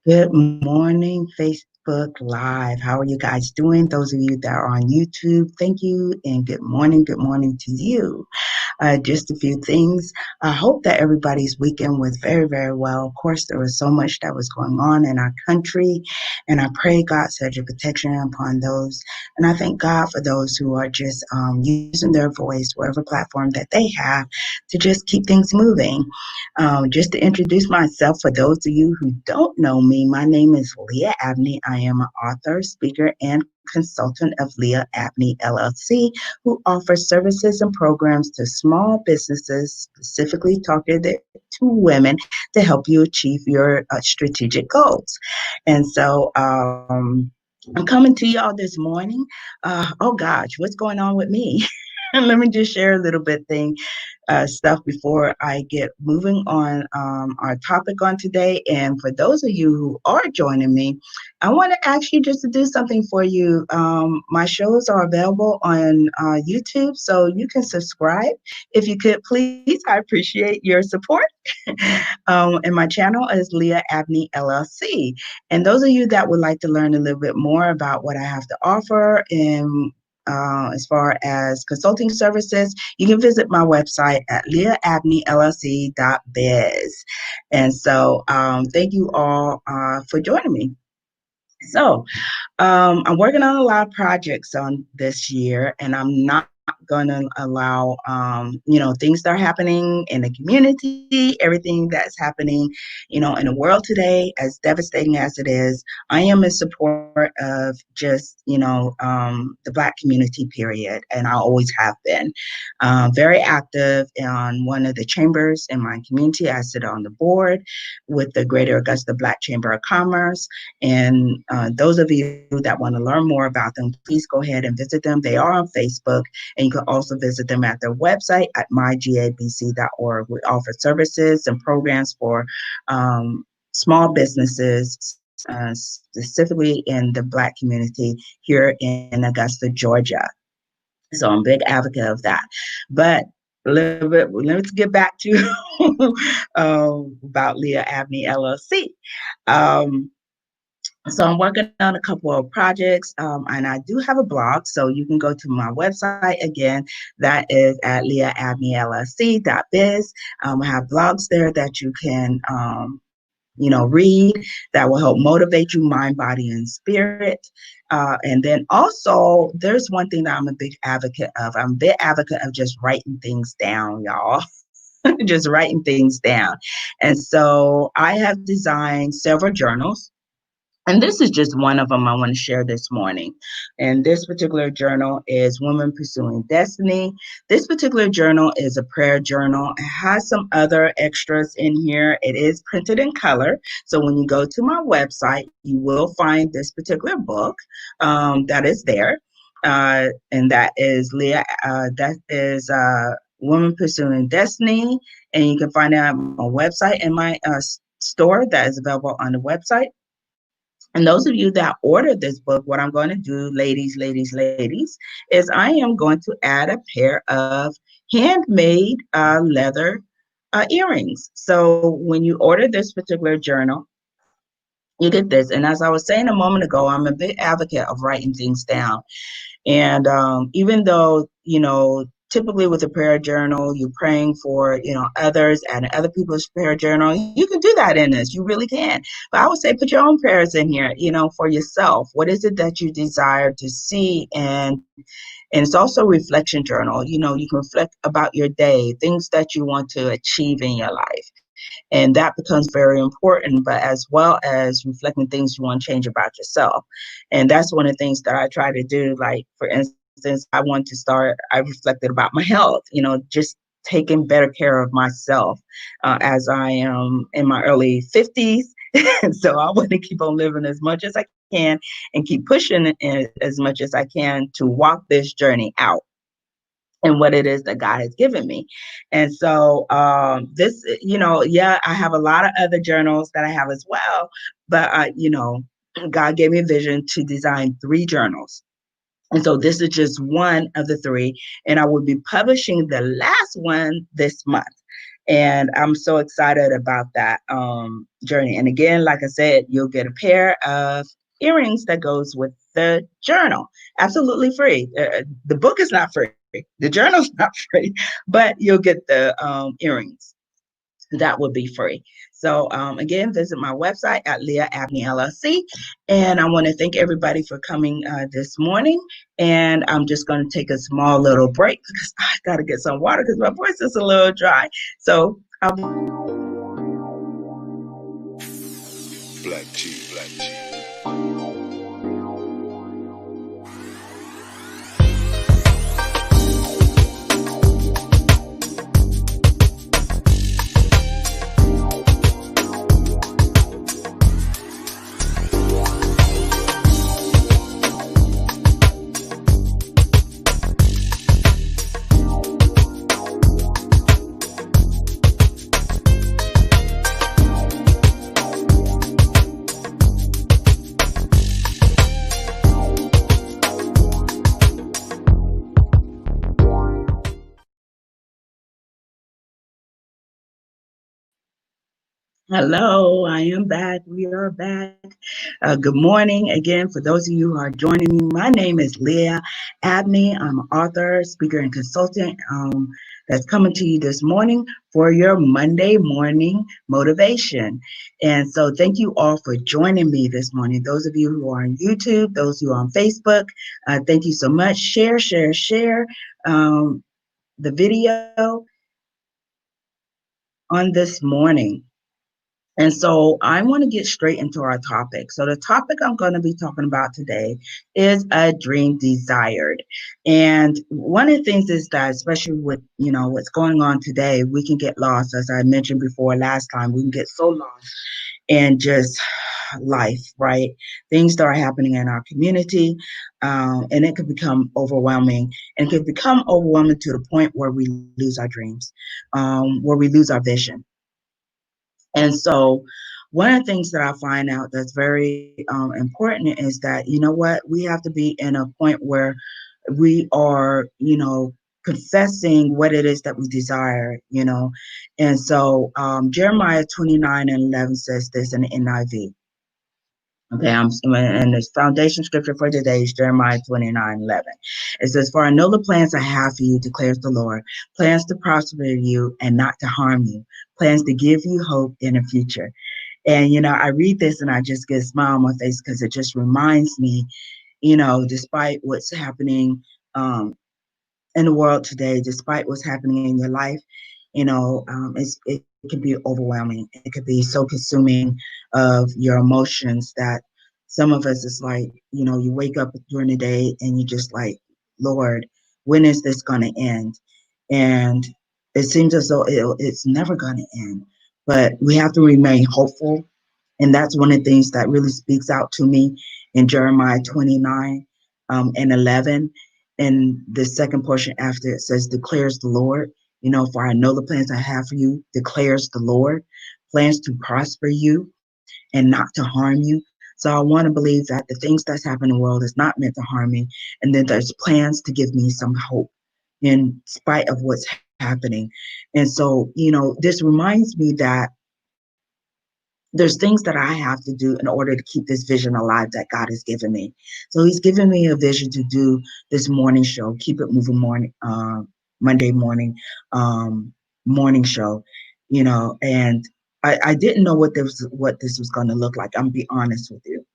Good morning, Facebook Live. How are you guys doing? Those of you that are on YouTube, thank you, and good morning to you. Just a few things. I hope that everybody's weekend was very, very well. Of course, there was so much that was going on in our country, and I pray God's hedge of protection upon those. And I thank God for those who are just using their voice, whatever platform that they have, to just keep things moving. Just to introduce myself, for those of you who don't know me, my name is Lia Abney. I am an author, speaker, and consultant of Lia Abney LLC, who offers services and programs to small businesses, specifically targeted to women, to help you achieve your strategic goals. And so I'm coming to y'all this morning. Oh gosh, what's going on with me? Let me just share a little bit stuff before I get moving on our topic on today. And for those of you who are joining me, I want to ask you just to do something for you. My shows are available on YouTube, so you can subscribe. If you could, please, I appreciate your support. And my channel is Lia Abney LLC. And those of you that would like to learn a little bit more about what I have to offer and as far as consulting services, you can visit my website at liaabneyllc.biz. And so thank you all for joining me. So I'm working on a lot of projects on this year, and I'm not going to allow, things that are happening in the community, everything that's happening, in the world today, as devastating as it is. I am in support of just, the Black community, period, and I always have been. Very active on one of the chambers in my community. I sit on the board with the Greater Augusta Black Chamber of Commerce. And those of you that want to learn more about them, please go ahead and visit them. They are on Facebook, and you can also visit them at their website at mygabc.org. We offer services and programs for small businesses, specifically in the Black community here in Augusta, Georgia. So I'm a big advocate of that. But a little bit, let's get back to about Lia Abney LLC. Um, so I'm working on a couple of projects, and I do have a blog, so you can go to my website again. That is at liaabneyllc.biz. I have blogs there that you can, read, that will help motivate you, mind, body, and spirit. And then also, there's one thing that I'm a big advocate of. I'm a big advocate of just writing things down, y'all. Just writing things down. And so I have designed several journals, and this is just one of them I want to share this morning. And this particular journal is Women Pursuing Destiny. This particular journal is a prayer journal. It has some other extras in here. It is printed in color. So when you go to my website, you will find this particular book that is there. And that is Women Pursuing Destiny. And you can find it on my website and my store that is available on the website. And those of you that order this book, what I'm going to do, ladies, is I am going to add a pair of handmade leather earrings. So when you order this particular journal, you get this. And as I was saying a moment ago, I'm a big advocate of writing things down. And even though, typically with a prayer journal, you're praying for, others and other people's prayer journal, you can do that in this. You really can. But I would say put your own prayers in here, for yourself. What is it that you desire to see? And it's also a reflection journal. You can reflect about your day, things that you want to achieve in your life. And that becomes very important, but as well as reflecting things you want to change about yourself. And that's one of the things that I try to do. Like, for instance, I reflected about my health, just taking better care of myself as I am in my early 50s. And so I want to keep on living as much as I can and keep pushing as much as I can to walk this journey out and what it is that God has given me. And so this, yeah, I have a lot of other journals that I have as well, but God gave me a vision to design 3 journals. And so this is just one of the 3, and I will be publishing the last one this month. And I'm so excited about that journey. And again, like I said, you'll get a pair of earrings that goes with the journal, absolutely free. The book is not free, the journal's not free, but you'll get the earrings that would be free. So again, visit my website at Lia Abney LLC. And I want to thank everybody for coming this morning. And I'm just going to take a small little break because I got to get some water because my voice is a little dry. So I'll be back in just a moment. Black G, Black G. Hello, I am back. We are back. Good morning again. For those of you who are joining me, my name is Lia Abney. I'm an author, speaker, and consultant that's coming to you this morning for your Monday morning motivation. And so, thank you all for joining me this morning. Those of you who are on YouTube, those who are on Facebook, thank you so much. Share the video on this morning. And so I want to get straight into our topic. So the topic I'm going to be talking about today is a dream desired. And one of the things is that, especially with, what's going on today, we can get lost. As I mentioned before last time, we can get so lost in just life, right? Things that are happening in our community, and it could become overwhelming, and it could become overwhelming to the point where we lose our dreams, where we lose our vision. And so, one of the things that I find out that's very important is that, you know what, we have to be in a point where we are, confessing what it is that we desire. And so, Jeremiah 29:11 says this in the NIV. Okay, and the foundation scripture for today is Jeremiah 29:11. It says, "For I know the plans I have for you, declares the Lord, plans to prosper you and not to harm you, plans to give you hope in the future." And, I read this and I just get a smile on my face because it just reminds me, despite what's happening in the world today, despite what's happening in your life, it can be overwhelming. It could be so consuming of your emotions that some of us is like, you wake up during the day and you just like, Lord, when is this going to end? And it seems as though it's never going to end. But we have to remain hopeful. And that's one of the things that really speaks out to me in Jeremiah 29 and 11. And the second portion after it says, declares the Lord, for I know the plans I have for you, declares the Lord, plans to prosper you and not to harm you. So I want to believe that the things that's happening in the world is not meant to harm me. And then there's plans to give me some hope in spite of what's happening. And so, this reminds me that there's things that I have to do in order to keep this vision alive that God has given me. So he's given me a vision to do this morning show, Keep It Moving morning, Monday morning show, and I didn't know what this was going to look like. I'm gonna be honest with you.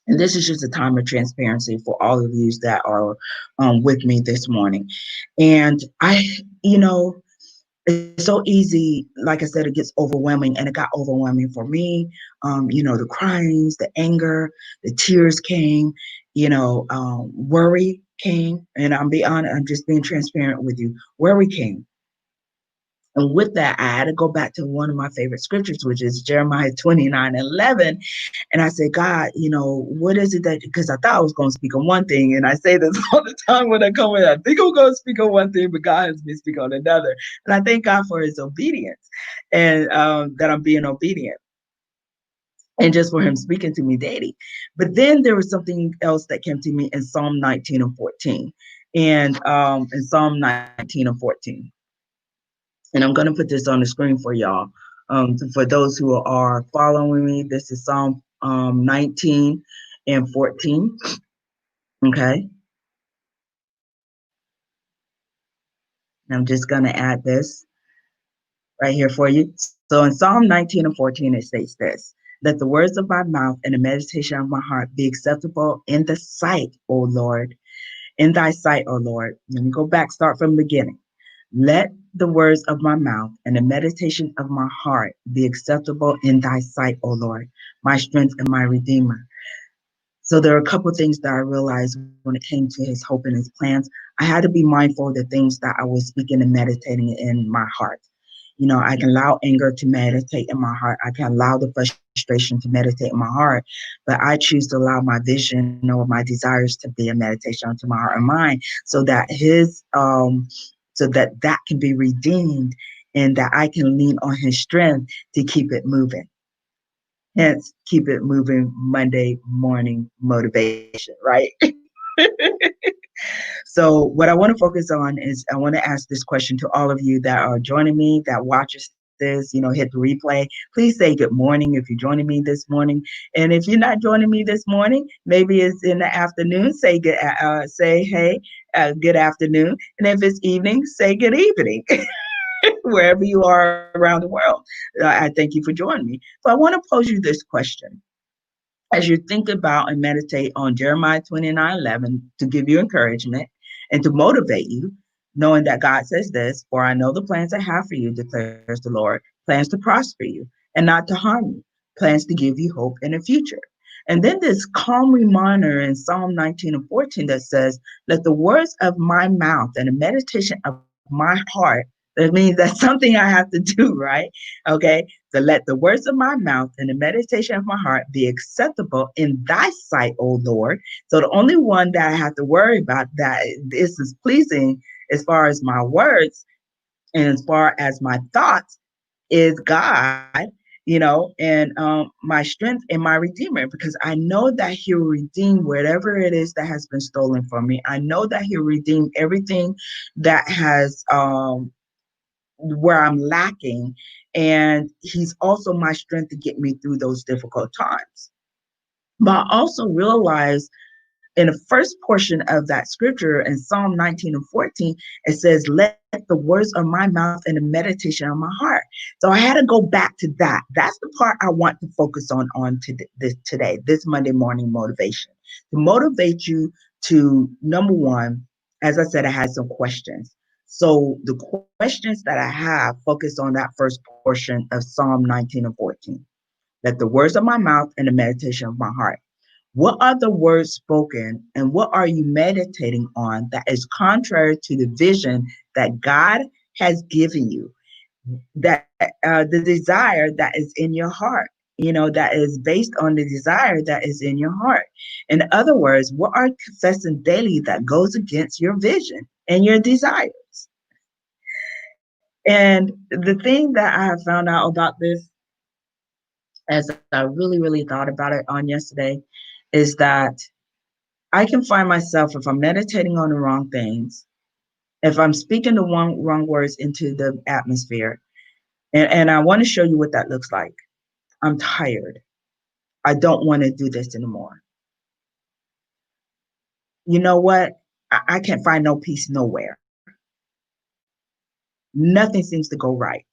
And this is just a time of transparency for all of you that are with me this morning. And you know, it's so easy, like I said, it gets overwhelming, and it got overwhelming for me. The cryings, the anger, the tears came, worry came, and I'm just being transparent with you. Worry came. And with that, I had to go back to one of my favorite scriptures, which is Jeremiah 29:11. And I said, God, what is it that, because I thought I was going to speak on one thing. And I say this all the time when I come in, I think I'm going to speak on one thing, but God has me speak on another. And I thank God for his obedience and that I'm being obedient. And just for him speaking to me daily. But then there was something else that came to me in Psalm 19 and 14. And in Psalm 19 and 14. And I'm going to put this on the screen for y'all. For those who are following me, this is Psalm 19 and 14. Okay. I'm just going to add this right here for you. So in Psalm 19 and 14, it states this: Let the words of my mouth and the meditation of my heart be acceptable in the sight, O Lord. In thy sight, O Lord. Let me go back, start from the beginning. Let the words of my mouth and the meditation of my heart be acceptable in thy sight, O Lord, my strength and my redeemer. So there are a couple of things that I realized when it came to his hope and his plans. I had to be mindful of the things that I was speaking and meditating in my heart. I can allow anger to meditate in my heart. I can allow the frustration to meditate in my heart, but I choose to allow my vision or my desires to be a meditation unto my heart and mind, so that can be redeemed, and that I can lean on his strength to keep it moving. Hence, keep it moving Monday morning motivation, right? So what I want to focus on is I want to ask this question to all of you that are joining me, that watches this, hit the replay. Please say good morning if you're joining me this morning. And if you're not joining me this morning, maybe it's in the afternoon, say hey, good afternoon. And if it's evening, say good evening, wherever you are around the world. I thank you for joining me. So I want to pose you this question as you think about and meditate on Jeremiah 29:11 to give you encouragement and to motivate you, knowing that God says this: For I know the plans I have for you, declares the Lord, plans to prosper you and not to harm you, plans to give you hope in the future. And then this calm reminder in Psalm 19 and 14 that says, Let the words of my mouth and the meditation of my heart, that means that's something I have to do, right? Okay. So let the words of my mouth and the meditation of my heart be acceptable in thy sight, O Lord. So the only one that I have to worry about that this is pleasing as far as my words and as far as my thoughts is God, and my strength and my redeemer, because I know that he'll redeem whatever it is that has been stolen from me. I know that he'll redeem everything that has where I'm lacking. And he's also my strength to get me through those difficult times. But I also realize in the first portion of that scripture in Psalm 19 and 14, it says, Let the words of my mouth and the meditation of my heart. So I had to go back to that. That's the part I want to focus on this Monday morning motivation. To motivate you to, number one, as I said, I had some questions. So the questions that I have focus on that first portion of Psalm 19 and 14. Let the words of my mouth and the meditation of my heart. What are the words spoken and what are you meditating on that is contrary to the vision that God has given you? That the desire that is in your heart, that is based on the desire that is in your heart. In other words, what are you confessing daily that goes against your vision and your desires? And the thing that I have found out about this, as I really thought about it on yesterday, is that I can find myself, if I'm meditating on the wrong things, if I'm speaking the wrong words into the atmosphere, and I want to show you what that looks like. I'm tired. I don't want to do this anymore. You know what? I can't find no peace nowhere. Nothing seems to go right.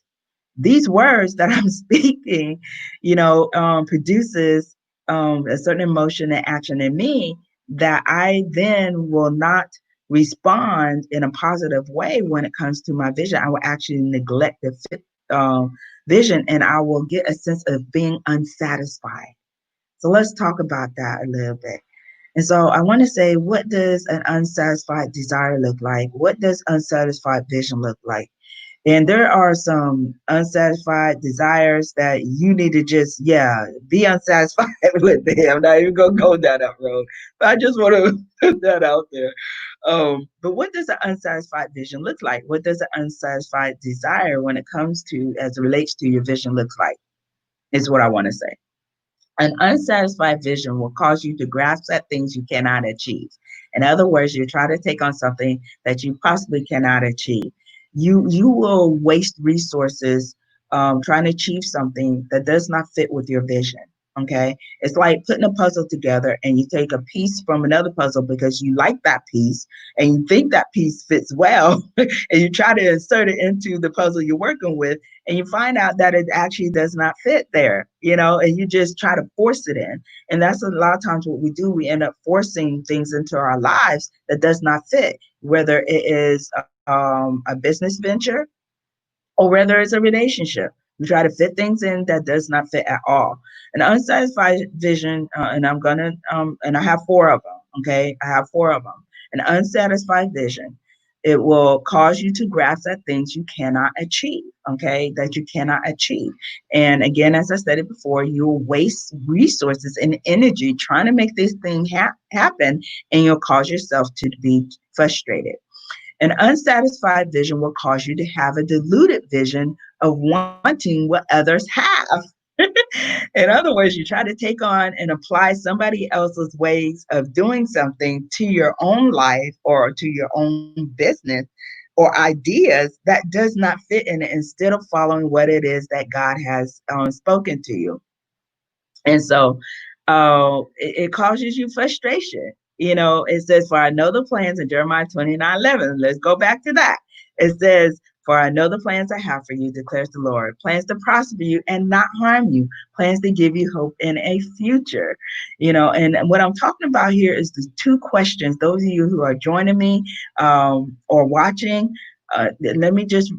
These words that I'm speaking, produces a certain emotion and action in me that I then will not respond in a positive way when it comes to my vision. I will actually neglect the vision, and I will get a sense of being unsatisfied. So let's talk about that a little bit. And so I want to say, what does an unsatisfied desire look like? What does unsatisfied vision look like? And there are some unsatisfied desires that you need to just, be unsatisfied with them. I'm not even going to go down that road, but I just want to put that out there. But what does an unsatisfied vision look like? What does an unsatisfied desire, when it comes to, as it relates to your vision, looks like? Is what I want to say. An unsatisfied vision will cause you to grasp at things you cannot achieve. In other words, you try to take on something that you possibly cannot achieve. You will waste resources trying to achieve something that does not fit with your vision. Okay, it's like putting a puzzle together and you take a piece from another puzzle because you like that piece and you think that piece fits well, and you try to insert it into the puzzle you're working with, and you find out that it actually does not fit there, and you just try to force it in. And that's a lot of times what we do. We end up forcing things into our lives that does not fit, whether it is a business venture or whether it's a relationship. We try to fit things in that does not fit at all. An unsatisfied vision, and and I have four of them. Okay, I have four of them. An unsatisfied vision, it will cause you to grasp at things you cannot achieve. Okay, that you cannot achieve. And again, as I stated before, you'll waste resources and energy trying to make this thing happen, and you'll cause yourself to be frustrated. An unsatisfied vision will cause you to have a diluted vision of wanting what others have. In other words, you try to take on and apply somebody else's ways of doing something to your own life or to your own business or ideas that does not fit in it, instead of following what it is that God has spoken to you. And so it causes you frustration. It says, for I know the plans in Jeremiah 29:11. Let's go back to that. It says, for I know the plans I have for you, declares the Lord. Plans to prosper you and not harm you. Plans to give you hope in a future. And what I'm talking about here is the two questions. Those of you who are joining me or watching, let me just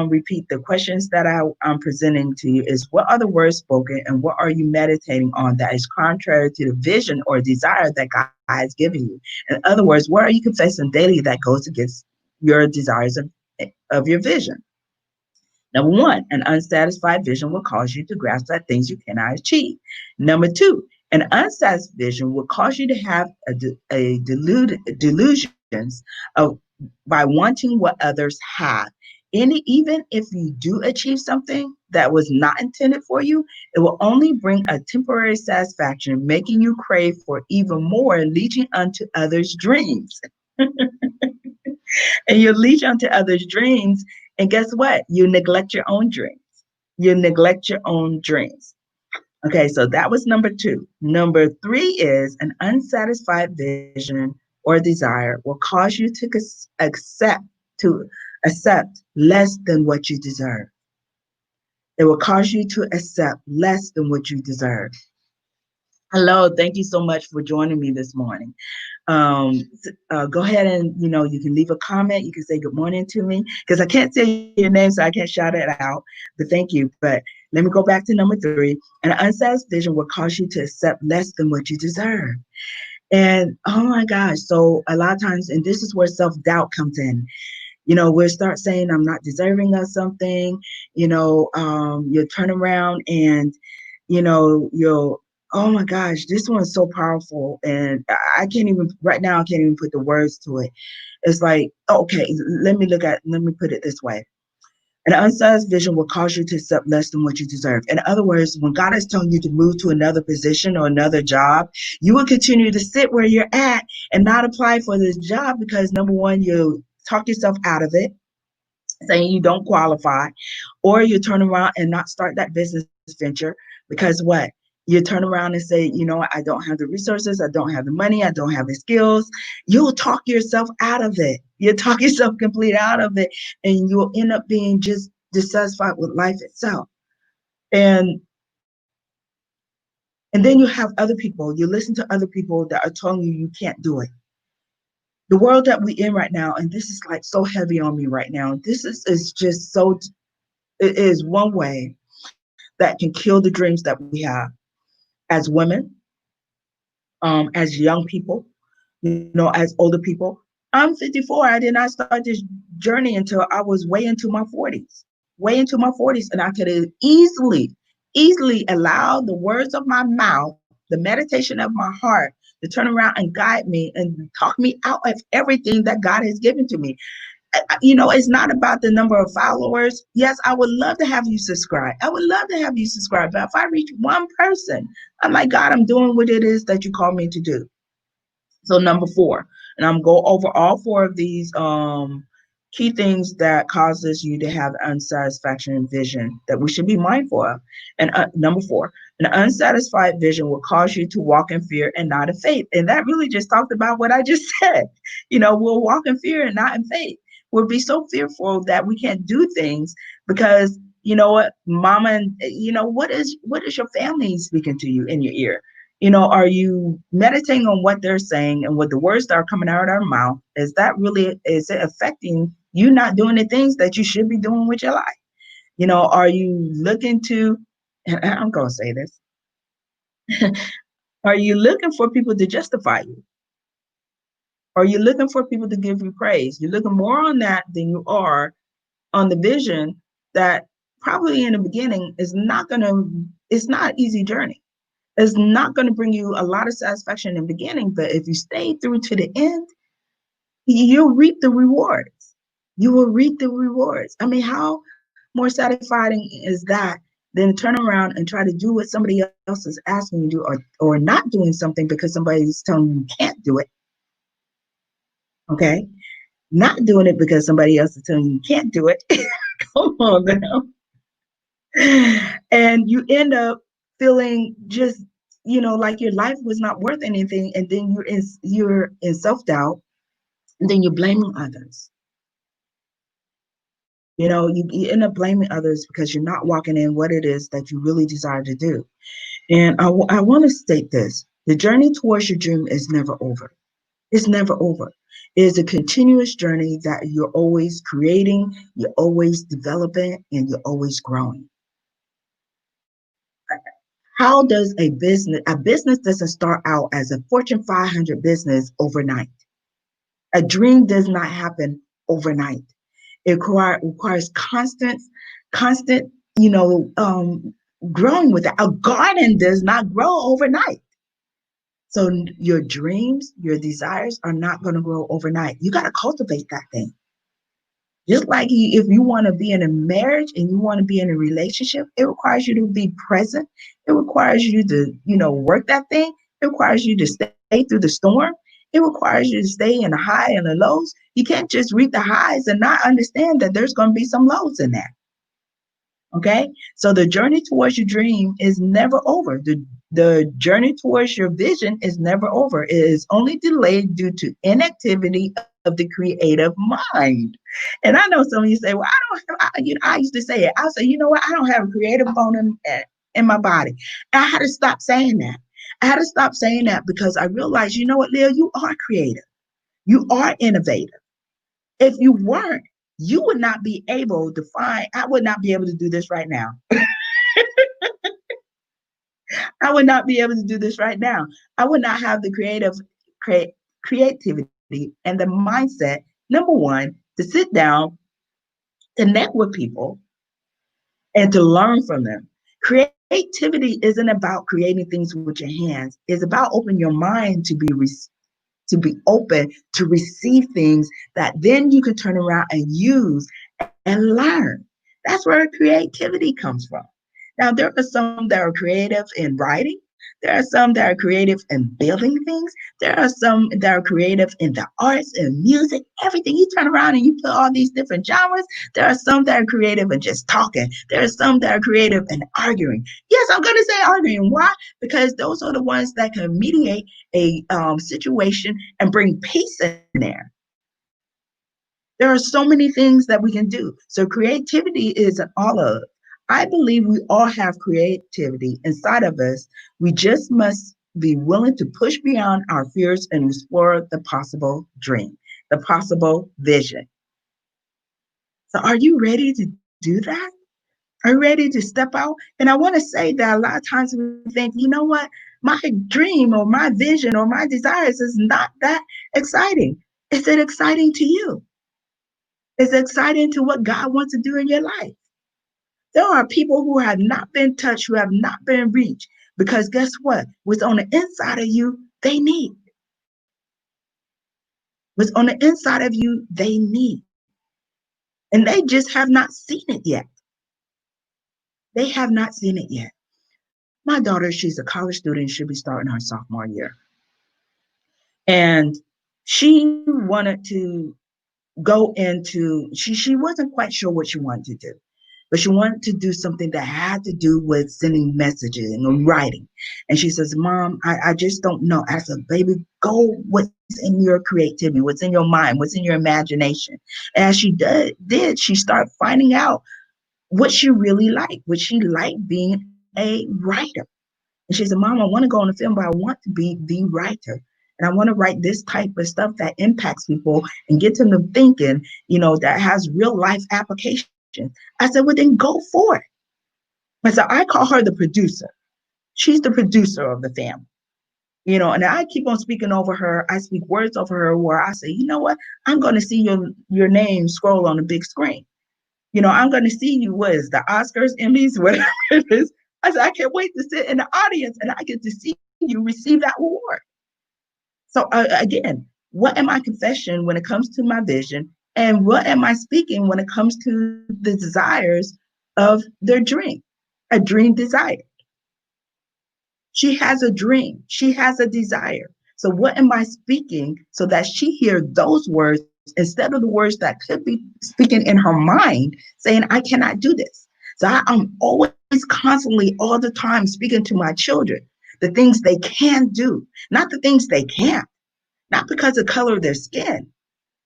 repeat the questions that I'm presenting to you is, what are the words spoken and what are you meditating on that is contrary to the vision or desire that God has given you? In other words, what are you confessing daily that goes against your desires of your vision? Number one, an unsatisfied vision will cause you to grasp at things you cannot achieve. Number two, an unsatisfied vision will cause you to have delusions of by wanting what others have. Even if you do achieve something that was not intended for you, it will only bring a temporary satisfaction, making you crave for even more, leeching unto others' dreams. And you leech onto others' dreams. And guess what? You neglect your own dreams. You neglect your own dreams. Okay, so that was number two. Number three is an unsatisfied vision or desire will cause you to accept to accept less than what you deserve. It will cause you to accept less than what you deserve. Hello, thank you so much for joining me this morning. Go ahead and you can leave a comment. You can say good morning to me because I can't say your name, so I can't shout it out. But thank you. But let me go back to number three. An unsatisfied vision will cause you to accept less than what you deserve. And oh my gosh, so a lot of times, and this is where self-doubt comes in. We'll start saying I'm not deserving of something. You'll turn around and you'll, oh my gosh, this one's so powerful. And I can't even, right now, I can't even put the words to it. It's like, okay, let me put it this way. An unsatisfied vision will cause you to accept less than what you deserve. In other words, when God is telling you to move to another position or another job, you will continue to sit where you're at and not apply for this job because number one, you talk yourself out of it, saying you don't qualify, or you turn around and not start that business venture because what? You turn around and say, I don't have the resources, I don't have the money, I don't have the skills. You'll talk yourself out of it. You'll talk yourself completely out of it, and you'll end up being just dissatisfied with life itself. And and then you have other people, you listen to other people that are telling you you can't do it. The world that we're in right now, and this is like so heavy on me right now. This is just so, it is one way that can kill the dreams that we have as women, as young people, as older people. I'm 54. I did not start this journey until I was way into my 40s, way into my 40s. And I could have easily allowed the words of my mouth, the meditation of my heart to turn around and guide me and talk me out of everything that God has given to me. It's not about the number of followers. Yes, I would love to have you subscribe. I would love to have you subscribe. But if I reach one person, I'm like, God, I'm doing what it is that you call me to do. So number four, and I'm go over all four of these key things that causes you to have unsatisfaction in vision that we should be mindful of. And number four, an unsatisfied vision will cause you to walk in fear and not in faith. And that really just talked about what I just said. We'll walk in fear and not in faith. We'll be so fearful that we can't do things because you know what, mama, and what is your family speaking to you in your ear? Are you meditating on what they're saying and what the words that are coming out of our mouth? Is it affecting you not doing the things that you should be doing with your life? Are you looking to, and I'm going to say this, are you looking for people to justify you? Are you looking for people to give you praise? You're looking more on that than you are on the vision that probably in the beginning it's not an easy journey. It's not going to bring you a lot of satisfaction in the beginning, but if you stay through to the end, you'll reap the rewards. You will reap the rewards. I mean, how more satisfying is that than turn around and try to do what somebody else is asking you to do, or not doing something because somebody's telling you can't do it, okay? Not doing it because somebody else is telling you can't do it. Come on now. And you end up feeling just like your life was not worth anything, and then you're in self-doubt, and then you're blaming others. You end up blaming others because you're not walking in what it is that you really desire to do. And I want to state this: the journey towards your dream is never over. It's never over. It is a continuous journey that you're always creating, you're always developing, and you're always growing. How does a business doesn't start out as a Fortune 500 business overnight? A dream does not happen overnight. It requires constant, growing with it. A garden does not grow overnight. So your dreams, your desires are not going to grow overnight. You got to cultivate that thing. Just like if you want to be in a marriage and you want to be in a relationship, it requires you to be present. It requires you to, work that thing. It requires you to stay through the storm. It requires you to stay in the high and the lows. You can't just reap the highs and not understand that there's going to be some lows in that. Okay. So the journey towards your dream is never over. The journey towards your vision is never over. It is only delayed due to inactivity of the creative mind. And I know some of you say, well, I don't have, I used to say it. I'll say, you know what? I don't have a creative bone in my body. And I had to stop saying that. I had to stop saying that because I realized, you know what, Leah, you are creative. You are innovative. If you weren't, you would not be able to I would not be able to do this right now. I would not be able to do this right now. I would not have the creativity and the mindset, number one, to sit down, connect with people, and to learn from them. Creativity isn't about creating things with your hands. It's about opening your mind to be open to receive things that then you can turn around and use and learn. That's where creativity comes from. Now, there are some that are creative in writing. There are some that are creative in building things. There are some that are creative in the arts and music, everything. You turn around and you put all these different genres. There are some that are creative in just talking. There are some that are creative in arguing. Yes, I'm going to say arguing. Why? Because those are the ones that can mediate a situation and bring peace in there. There are so many things that we can do. So creativity is an all of. I believe we all have creativity inside of us. We just must be willing to push beyond our fears and explore the possible dream, the possible vision. So are you ready to do that? Are you ready to step out? And I want to say that a lot of times we think, you know what? My dream or my vision or my desires is not that exciting. Is it exciting to you? Is it exciting to what God wants to do in your life? There are people who have not been touched, who have not been reached, because guess what? What's on the inside of you, they need. What's on the inside of you, they need. And they just have not seen it yet. They have not seen it yet. My daughter, she's a college student, she'll be starting her sophomore year. And she wanted to go into, she wasn't quite sure what she wanted to do, but she wanted to do something that had to do with sending messages and writing. And she says, Mom, I just don't know. I said, baby, go what's in your creativity, what's in your mind, what's in your imagination. And as she did, she started finding out what she really liked, what she liked being a writer. And she said, Mom, I want to go on the film, but I want to be the writer. And I want to write this type of stuff that impacts people and gets them to thinking, that has real life applications. I said, well, then go for it. And so I call her the producer. She's the producer of the family. And I keep on speaking over her. I speak words over her where I say, you know what? I'm going to see your name scroll on the big screen. I'm going to see you, what is the Oscars, Emmys, whatever it is. I said, I can't wait to sit in the audience and I get to see you receive that award. So again, what am I confessing when it comes to my vision? And what am I speaking when it comes to the desires of their dream? A dream desire. She has a dream. She has a desire. So what am I speaking so that she hears those words instead of the words that could be speaking in her mind saying, I cannot do this. So I'm always constantly all the time speaking to my children, the things they can do, not the things they can't, not because of the color of their skin,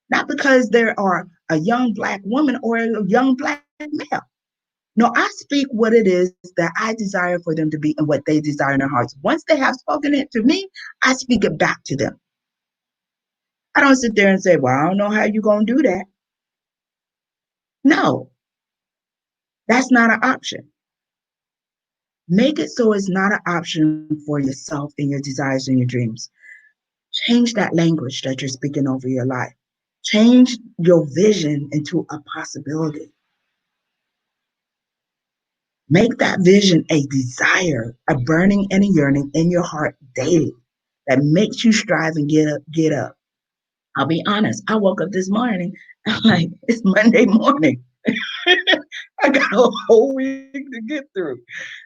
not because they are a young Black woman or a young Black male. No, I speak what it is that I desire for them to be and what they desire in their hearts. Once they have spoken it to me, I speak it back to them. I don't sit there and say, well, I don't know how you're going to do that. No, that's not an option. Make it so it's not an option for yourself and your desires and your dreams. Change that language that you're speaking over your life. Change your vision into a possibility. Make that vision a desire, a burning and a yearning in your heart daily that makes you strive and get up, get up. I'll be honest, I woke up this morning, I'm like, it's Monday morning. I got a whole week to get through.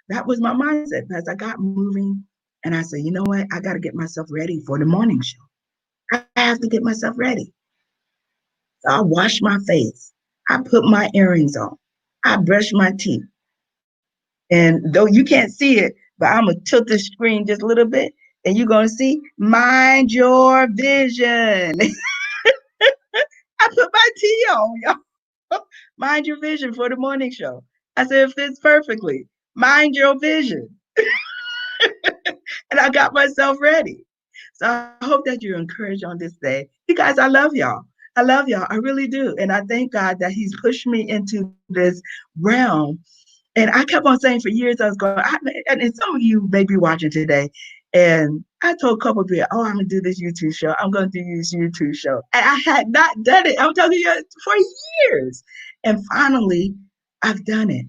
That was my mindset as I got moving. And I said, you know what? I got to get myself ready for the morning show. I have to get myself ready. So I washed my face. I put my earrings on. I brushed my teeth. And though you can't see it, but I'm going to tilt the screen just a little bit and you're going to see mind your vision. I put my tea on, y'all. Mind your vision for the morning show. I said, it fits perfectly. Mind your vision. And I got myself ready. So I hope that you're encouraged on this day. You guys, I love y'all. I love y'all. I really do. And I thank God that He's pushed me into this realm. And I kept on saying for years, I was going, and some of you may be watching today. And I told a couple of people, oh, I'm going to do this YouTube show. I'm going to do this YouTube show. And I had not done it. I'm telling you for years. And finally, I've done it.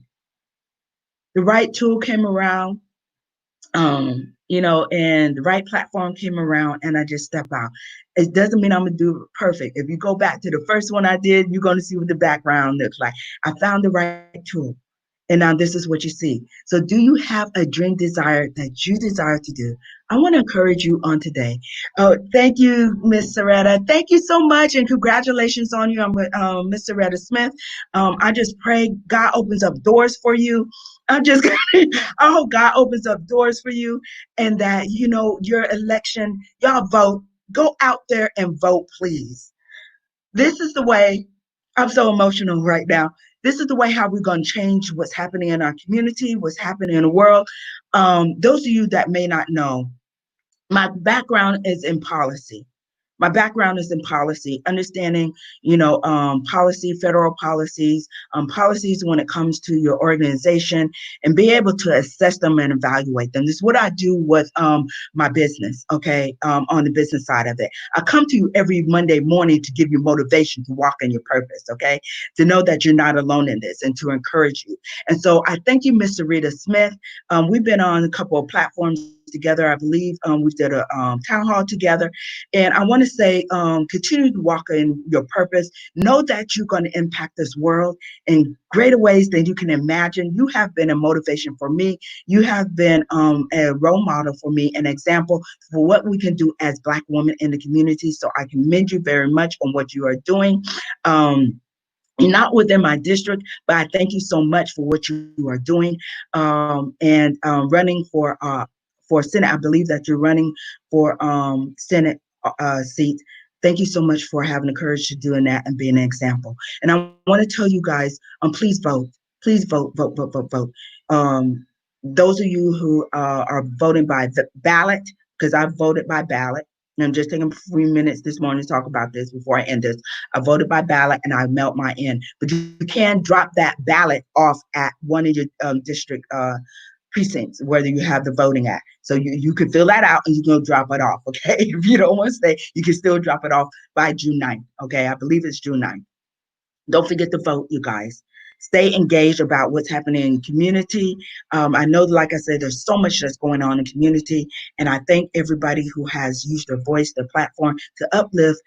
The right tool came around, and the right platform came around and I just step out. It doesn't mean I'm gonna do it perfect. If you go back to the first one I did, you're gonna see what the background looks like. I found the right tool. And now this is what you see. So do you have a dream desire that you desire to do? I want to encourage you on today. Oh, thank you, Miss Soretta. Thank you so much, and congratulations on you. I'm with Miss Soretta Smith. I just pray God opens up doors for you. I'm just, I hope God opens up doors for you, and that your election, y'all vote. Go out there and vote, please. This is the way. I'm so emotional right now. This is the way how we're going to change what's happening in our community, what's happening in the world. Those of you that may not know, my background is in policy. My background is in policy, understanding, policy, federal policies, policies when it comes to your organization, and be able to assess them and evaluate them. This is what I do with my business, okay, on the business side of it. I come to you every Monday morning to give you motivation to walk in your purpose, okay, to know that you're not alone in this and to encourage you. And so I thank you, Miss Rita Smith. We've been on a couple of platforms together. I believe we did a town hall together. And I want to say, continue to walk in your purpose. Know that you're going to impact this world in greater ways than you can imagine. You have been a motivation for me. You have been a role model for me, an example for what we can do as Black women in the community. So I commend you very much on what you are doing. Not within my district, but I thank you so much for what you are doing, and running for Senate. I believe that you're running for Senate seat. Thank you so much for having the courage to doing that and being an example. And I want to tell you guys, please vote. Please vote, vote, vote, vote, vote. Those of you who are voting by the ballot, because I voted by ballot. And I'm just taking 3 minutes this morning to talk about this before I end this. I voted by ballot and I mailed my in. But you can drop that ballot off at one of your district precincts, whether you have the voting at. So you can fill that out and you can drop it off, okay? If you don't want to stay, you can still drop it off by June 9th, okay? I believe it's June 9th. Don't forget to vote, you guys. Stay engaged about what's happening in the community. I know, like I said, there's so much that's going on in the community, and I thank everybody who has used their voice, their platform to uplift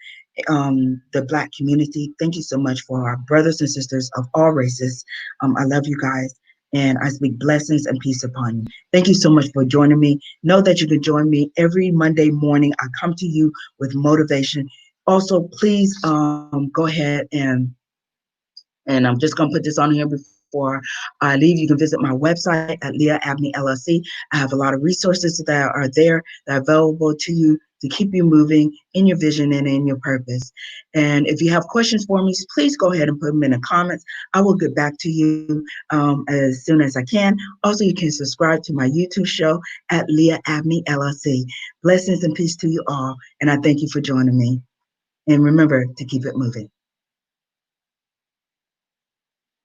the Black community. Thank you so much for our brothers and sisters of all races. I love you guys, and I speak blessings and peace upon you. Thank you so much for joining me. Know that you can join me every Monday morning. I come to you with motivation. Also, please go ahead and I'm just going to put this on here before I leave. You can visit my website at Lia Abney LLC. I have a lot of resources that are there that are available to you to keep you moving in your vision and in your purpose. And if you have questions for me, please go ahead and put them in the comments. I will get back to you as soon as I can. Also, you can subscribe to my YouTube show at Lia Abney LLC. Blessings and peace to you all. And I thank you for joining me. And remember to keep it moving.